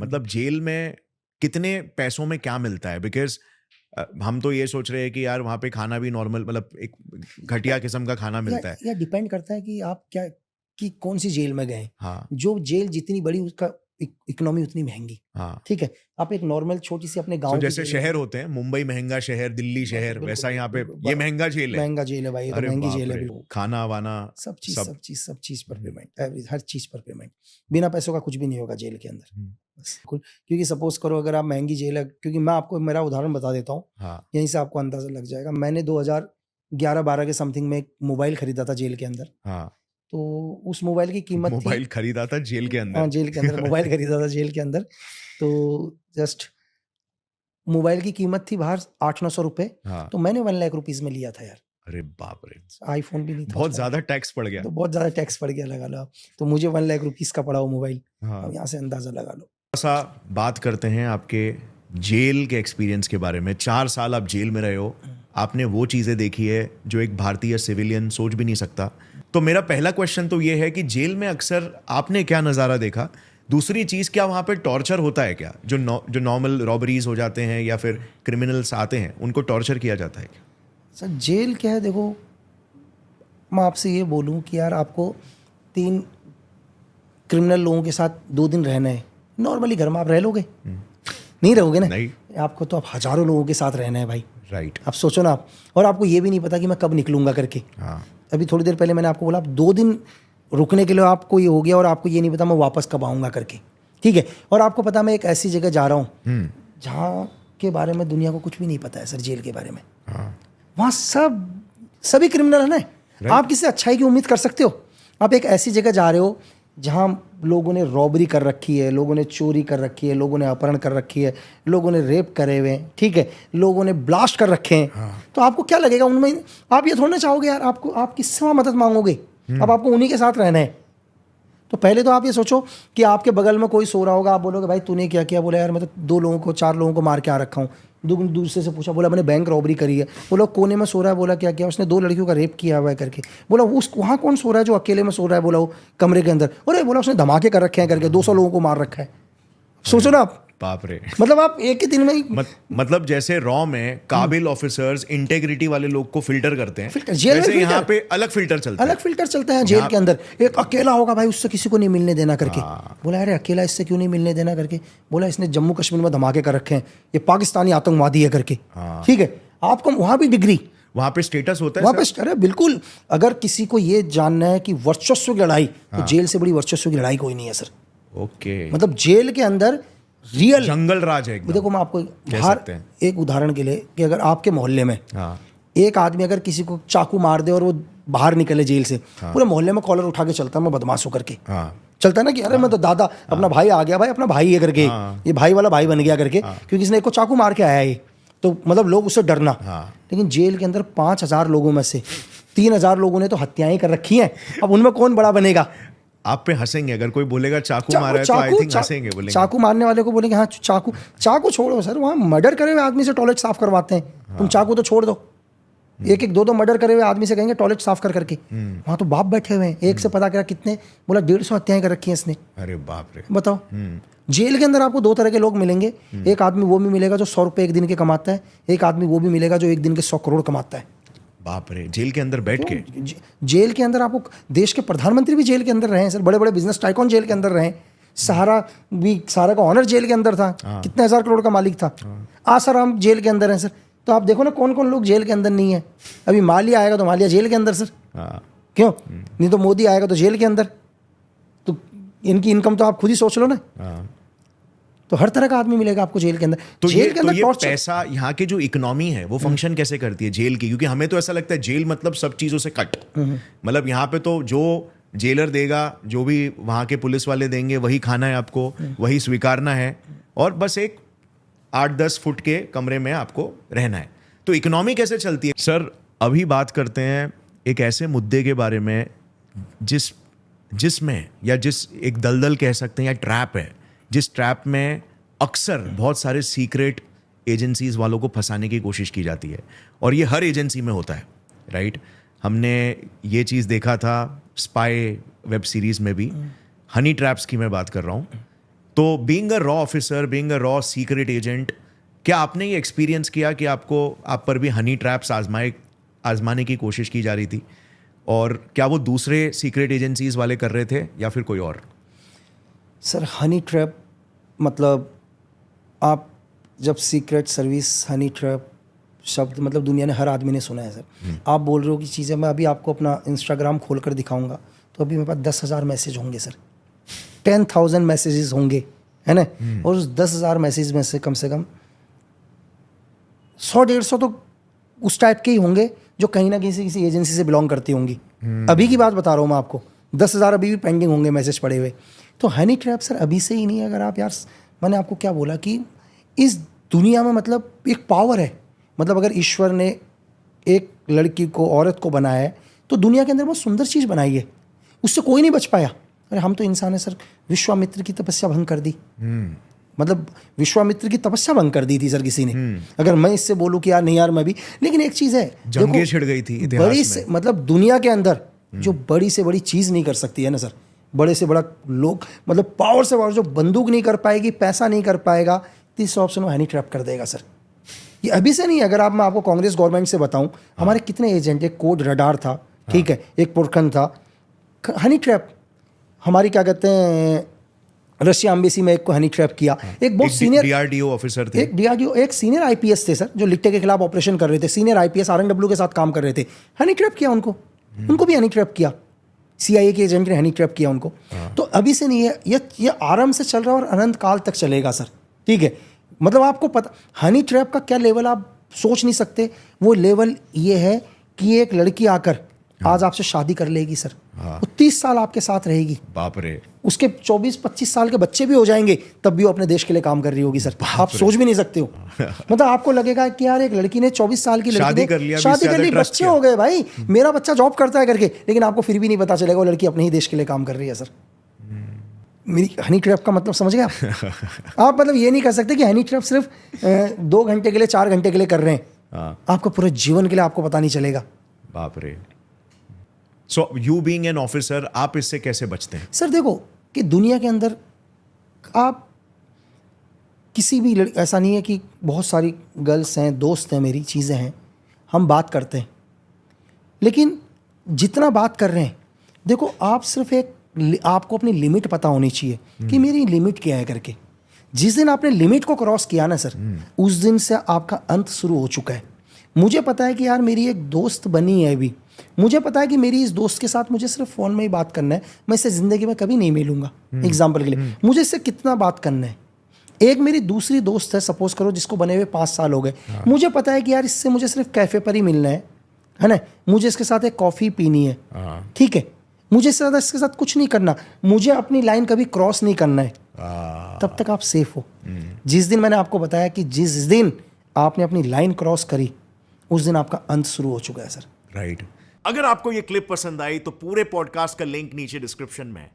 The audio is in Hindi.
मतलब जेल में कितने पैसों में क्या मिलता है? बिकॉज हम तो ये सोच रहे हैं कि यार वहाँ पे खाना भी नॉर्मल, मतलब एक घटिया किस्म का खाना मिलता है। या डिपेंड करता है कि आप क्या, कि कौन सी जेल में गए। हाँ जो जेल जितनी बड़ी उसका इकोनॉमी उतनी महंगी। हाँ। ठीक है, आप एक नॉर्मल छोटी सी अपने तो गांव की जैसे जेल शहर में, होते हैं, मुंबई महंगा शहर, दिल्ली शहर, बिल्कुल वैसा यहाँ पे बिल्कुल ये महंगा जेल है। महंगा जेल है भाई, ये तो अरे महंगी बाप जेल है रे, बिल्कुल। खाना वाना सब सब। चीज पर पेमेंट, हर चीज पर पेमेंट, बिना पैसों का कुछ भी नहीं होगा जेल के अंदर। बस क्योंकि सपोज करो अगर आप महंगी जेल है, क्योंकि मैं आपको मेरा उदाहरण बता देता हूँ, हाँ यहीं से आपको अंदाजा लग जाएगा। मैंने 2011-12 के समथिंग में एक मोबाइल खरीदा था जेल के अंदर। हाँ। तो उस मोबाइल की कीमत थी, मोबाइल खरीदा था जेल के अंदर? हाँ जेल के अंदर मोबाइल खरीदा था जेल के अंदर। तो जस्ट मोबाइल की कीमत थी बाहर 800-900 रुपए, हाँ। तो मैंने 1 लाख रुपीज में लिया था यार। अरे बाप रे, आईफोन भी नहीं था बहुत उस टाइम, ज्यादा टैक्स पड़ गया। तो बहुत ज्यादा टैक्स पड़ गया, लगा लो आप। तो मुझे 1 लाख रुपीज का पड़ा वो मोबाइल। हाँ। अब यहाँ से अंदाजा लगा लो। सा बात करते हैं आपके जेल के एक्सपीरियंस के बारे में। 4 साल आप जेल में रहे हो, आपने वो चीज़ें देखी है जो एक भारतीय सिविलियन सोच भी नहीं सकता। तो मेरा पहला क्वेश्चन तो ये है कि जेल में अक्सर आपने क्या नज़ारा देखा? दूसरी चीज़, क्या वहाँ पे टॉर्चर होता है क्या? जो नॉर्मल रॉबरीज हो जाते हैं या फिर क्रिमिनल्स आते हैं, उनको टॉर्चर किया जाता है क्या? सर जेल क्या है, देखो मैं आपसे ये बोलूँ कि यार आपको 3 क्रिमिनल लोगों के साथ 2 दिन रहना है, नॉर्मली घर में आप रह लोगे? नहीं रहोगे ना। नहीं। आपको तो आप हजारों लोगों के साथ रहना है भाई। राइट। आप सोचो ना आप, और आपको ये भी नहीं पता कि मैं कब निकलूंगा करके। हाँ। अभी थोड़ी देर पहले मैंने आपको बोला, आप 2 दिन रुकने के लिए आपको ये हो गया, और आपको ये नहीं पता मैं वापस कब आऊँगा करके। ठीक है, और आपको पता मैं एक ऐसी जगह जा रहा हूँ जहाँ के बारे में दुनिया को कुछ भी नहीं पता है सर, जेल के बारे में। हाँ। वहाँ सभी क्रिमिनल है ना। आप किसी अच्छाई की उम्मीद कर सकते हो? आप एक ऐसी जगह जा रहे हो जहाँ लोगों ने रॉबरी कर रखी है, लोगों ने चोरी कर रखी है, लोगों ने अपहरण कर रखी है, लोगों ने रेप करे हुए हैं, ठीक है, लोगों ने ब्लास्ट कर रखे हैं। हाँ। तो आपको क्या लगेगा उनमें? आप ये थोड़ा ना चाहोगे यार, आप किससे वहाँ मदद मांगोगे? अब आपको उन्हीं के साथ रहना है। तो पहले तो आप ये सोचो कि आपके बगल में कोई सो रहा होगा, आप बोलोगे भाई तूने क्या किया? बोला यार मैं तो 2 लोगों को 4 लोगों को मार के आ रखा हूँ। दूसरे से पूछा, बोला मैंने बैंक रॉबरी करी है। बोला कोने में सो रहा है। बोला क्या किया? उसने 2 लड़कियों का रेप किया हुआ है करके। बोला उस वहाँ कौन सो रहा है जो अकेले में सो रहा है? बोला वो कमरे के अंदर। अरे बोला उसने धमाके कर रखे हैं करके, 200 लोगों को मार रखा है। सोचो ना आप, बाप रे। मतलब आप एक ही दिन में ही मतलब जैसे रॉ में काबिल ऑफिसर्स, इंटेग्रिटी वाले लोग को फिल्टर करते हैं, फिल्टर, जेल में वैसे यहाँ फिल्टर, पे अलग फिल्टर चलता है। अलग फिल्टर चलता है जेल के अंदर। एक अकेला होगा भाई, उससे किसी को नहीं मिलने देना करके। बोला अरे अकेला इससे क्यों नहीं मिलने देना करके? बोला इसने जम्मू कश्मीर में धमाके कर रखे हैं, ये पाकिस्तानी आतंकवादी है करके। ठीक है, आपको वहां भी डिग्री, वहां पे स्टेटस होता है वहां पे। अरे बिल्कुल, अगर किसी को ये जानना है कि वर्चस्व की लड़ाई, तो जेल से बड़ी वर्चस्व की लड़ाई कोई नहीं है सर। ओके, मतलब जेल के अंदर रियल जंगल राज है एकदम। देखो मैं आपको बाहर एक उदाहरण के लिए, कि अगर आपके मोहल्ले में एक आदमी अगर किसी को चाकू मार दे और वो बाहर निकले जेल से, पूरे मोहल्ले में कॉलर उठा के चलता है, मैं बदमाश होकर के चलता है ना कि अरे मैं तो दादा अपना भाई आ गया, भाई अपना भाई है करके, ये भाई वाला भाई बन गया करके, क्योंकि इसने एक को चाकू मार के आया है। तो मतलब लोग उससे डरना। लेकिन जेल के अंदर 5000 लोगों में से 3000 लोगों ने तो हत्याएं कर रखी हैं। अब उनमें कौन बड़ा बनेगा? आप पे हंसेंगे अगर कोई बोलेगा चाकू मारा है, तो आई थिंक हंसेंगे, बोलेंगे चाकू मारने वाले को बोलेंगे हाँ चाकू छोड़ो सर, वहाँ मर्डर करे हुए आदमी से टॉयलेट साफ करवाते हैं। तुम चाकू तो छोड़ दो। 1-1, 2-2 मर्डर करे हुए आदमी से कहेंगे टॉयलेट साफ कर करके। वहाँ तो बाप बैठे हुए हैं, एक से पता करा कितने, बोला 150 हत्याएं कर रखी हैं इसने। अरे बाप रे, बताओ। जेल के अंदर आपको 2 तरह के लोग मिलेंगे। एक आदमी वो भी मिलेगा जो 100 रुपये एक दिन के कमाता है, एक आदमी वो भी मिलेगा जो एक दिन के 100 करोड़ कमाता है। बाप रे, जेल के अंदर बैठ के? जेल के अंदर आपको देश के प्रधानमंत्री भी जेल के अंदर रहे हैं सर, बड़े बड़े बिजनेस टाइकॉन जेल के अंदर रहे। सहारा का ऑनर जेल के अंदर था, कितने 1000 करोड़ का मालिक था। आसाराम जेल के अंदर है सर। तो आप देखो ना कौन कौन लोग जेल के अंदर नहीं है। अभी मालिया आएगा तो मालिया जेल के अंदर सर। क्यों नहीं? तो मोदी आएगा तो जेल के अंदर। तो इनकी इनकम तो आप खुद ही सोच लो ना। तो हर तरह का आदमी मिलेगा आपको जेल के अंदर। तो जेल के अंदर ये पैसा, यहाँ की जो इकोनॉमी है वो फंक्शन कैसे करती है जेल की? क्योंकि हमें तो ऐसा लगता है जेल मतलब सब चीजों से कट, मतलब यहाँ पे तो जो जेलर देगा, जो भी वहाँ के पुलिस वाले देंगे, वही खाना है आपको, वही स्वीकारना है, और बस एक 8-10 फुट के कमरे में आपको रहना है। तो इकोनॉमी कैसे चलती है? सर अभी बात करते हैं एक ऐसे मुद्दे के बारे में जिसमें या जिस एक दलदल कह सकते हैं या ट्रैप है, जिस ट्रैप में अक्सर बहुत सारे सीक्रेट एजेंसीज वालों को फंसाने की कोशिश की जाती है, और ये हर एजेंसी में होता है, राइट? हमने ये चीज़ देखा था स्पाई वेब सीरीज़ में भी, हनी ट्रैप्स की मैं बात कर रहा हूँ। तो being a raw officer, being a raw secret agent, क्या आपने ये एक्सपीरियंस किया कि आप पर भी हनी ट्रैप्स आजमाने की कोशिश की जा रही थी? और क्या वो दूसरे सीक्रेट एजेंसीज वाले कर रहे थे या फिर कोई और? सर हनी ट्रैप मतलब आप जब सीक्रेट सर्विस हनी ट्रैप शब्द मतलब दुनिया ने हर आदमी ने सुना है सर। आप बोल रहे हो कि चीज़ें मैं अभी आपको अपना इंस्टाग्राम खोल कर दिखाऊंगा तो अभी मेरे पास 10,000 मैसेज होंगे सर, 10,000 मैसेजेस होंगे, है ना। और उस 10,000 मैसेज में से कम 100-150 तो उस टाइप के ही होंगे जो कहीं ना किसी एजेंसी से बिलोंग करती होंगी। अभी की बात बता रहा हूँ मैं आपको, 10,000 अभी भी पेंडिंग होंगे मैसेज पड़े हुए। तो हनी ट्रैप सर अभी से ही नहीं है। अगर आप यार, मैंने आपको क्या बोला कि इस दुनिया में मतलब एक पावर है। मतलब अगर ईश्वर ने एक लड़की को, औरत को बनाया है तो दुनिया के अंदर बहुत सुंदर चीज़ बनाई है, उससे कोई नहीं बच पाया। अरे हम तो इंसान है सर, विश्वामित्र की तपस्या भंग कर दी। मतलब विश्वामित्र की तपस्या भंग कर दी थी सर किसी ने। अगर मैं इससे बोलूं कि यार नहीं यार मैं भी, लेकिन एक चीज़ है, जंगें छिड़ गई थी इतिहास बड़ी में। से मतलब दुनिया के अंदर जो बड़ी से बड़ी चीज़ नहीं कर सकती है ना सर, बड़े से बड़ा लोग मतलब पावर से पावर जो बंदूक नहीं कर पाएगी, पैसा नहीं कर पाएगा, तीसरा ऑप्शन वो हनी ट्रैप कर देगा सर। ये अभी से नहीं, अगर मैं आपको कांग्रेस गवर्नमेंट से बताऊं, हमारे कितने एजेंट, एक कोड रडार था, ठीक है, एक पोरखन था, हनी ट्रैप। हमारी क्या कहते हैं रशिया एम्बेसी में एक को हनी ट्रैप किया। एक बहुत सीनियर डीआरडीओ ऑफिसर थे, एक डीआरडीओ, एक सीनियर आईपीएस थे सर जो लिट्टे के खिलाफ ऑपरेशन कर रहे थे, सीनियर आईपीएस आरएनडब्ल्यू के साथ काम कर रहे थे, हनी ट्रैप किया उनको। उनको भी हनी ट्रैप किया, सीआईए के एजेंट ने हनी ट्रैप किया उनको। तो अभी से नहीं है, ये आराम से चल रहा है और अनंत काल तक चलेगा सर, ठीक है। मतलब आपको पता हनी ट्रैप का क्या लेवल आप सोच नहीं सकते। वो लेवल ये है कि एक लड़की आकर आज आपसे शादी कर लेगी सर, वो 30 साल आपके साथ रहेगी, बाप रे, उसके 24-25 साल के बच्चे भी हो जाएंगे तब भी वो अपने देश के लिए काम कर रही होगी सर। आप सोच भी नहीं सकते हो। मतलब आपको लगेगा कि यार एक लड़की ने 24 साल की शादी कर ली, बच्चे हो गए भाई, मेरा बच्चा जॉब करता है करके, लेकिन आपको फिर भी नहीं पता चलेगा वो लड़की अपने ही देश के लिए काम कर रही है सर। मेरी हनी ट्रैप का मतलब समझ गए आप मतलब ये नहीं कर सकते कि हनी ट्रैप सिर्फ 2 घंटे के लिए, 4 घंटे के लिए कर रहे हैं, आपको पूरे जीवन के लिए आपको पता नहीं चलेगा। बाप रे। So you being an officer, आप इससे कैसे बचते हैं? सर देखो कि दुनिया के अंदर आप किसी भी ऐसा नहीं है कि बहुत सारी गर्ल्स हैं, दोस्त हैं, मेरी चीज़ें हैं, हम बात करते हैं, लेकिन जितना बात कर रहे हैं, देखो आप सिर्फ आपको अपनी लिमिट पता होनी चाहिए कि मेरी लिमिट क्या है करके। जिस दिन आपने लिमिट को क्रॉस किया ना सर, उस दिन से आपका अंत शुरू हो चुका है। मुझे पता है कि यार मेरी एक दोस्त बनी है अभी, मुझे पता है कि मेरी इस दोस्त के साथ मुझे सिर्फ फ़ोन में ही बात करना है, मैं इससे ज़िंदगी में कभी नहीं मिलूंगा। एग्जाम्पल के लिए मुझे इससे कितना बात करना है। एक मेरी दूसरी दोस्त है, सपोज करो, जिसको बने हुए 5 साल हो गए, मुझे पता है कि यार इससे मुझे सिर्फ कैफ़े पर ही मिलना है ना, मुझे इसके साथ एक कॉफ़ी पीनी है, ठीक है, मुझे इससे ज़्यादा इसके साथ कुछ नहीं करना, मुझे अपनी लाइन कभी क्रॉस नहीं करना है, तब तक आप सेफ हो। जिस दिन मैंने आपको बताया कि जिस दिन आपने अपनी लाइन क्रॉस करी, उस दिन आपका अंत शुरू हो चुका है सर। राइट। अगर आपको ये क्लिप पसंद आई तो पूरे पॉडकास्ट का लिंक नीचे डिस्क्रिप्शन में है।